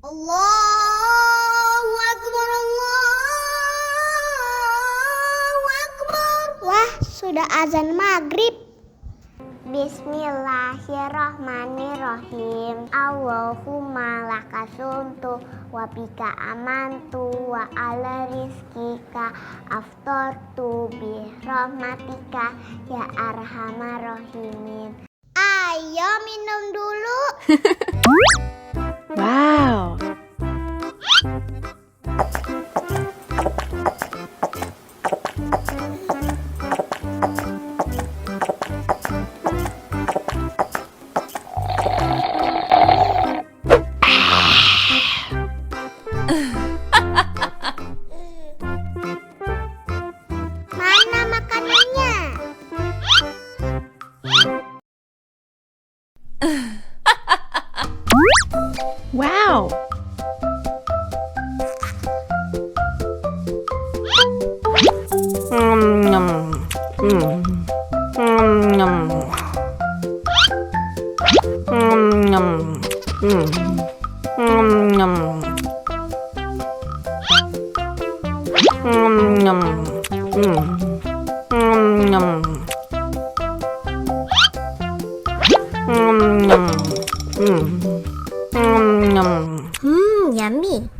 Allahu Akbar, Allahu Akbar. Wah, sudah azan maghrib. Bismillahirrahmanirrahim. Allahumma lakasumtu wa bika amantu wa ala rizkika aftortu bi rahmatika ya arhamar rahimin. Ayo minum dulu. Wow. Mana makanannya? Wow. Yummy.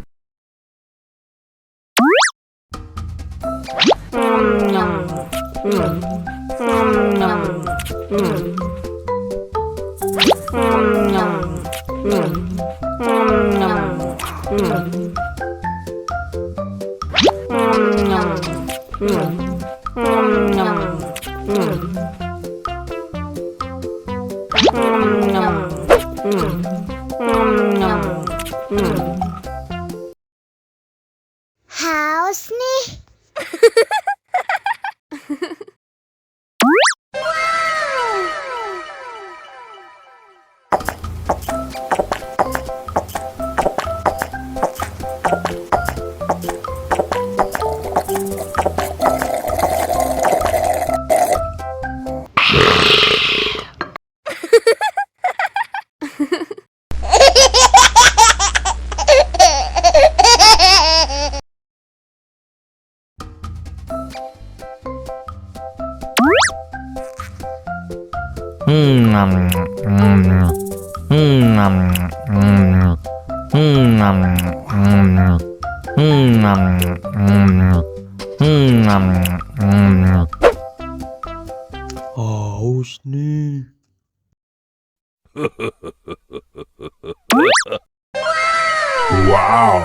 Haus nih. Haus nih. Wow.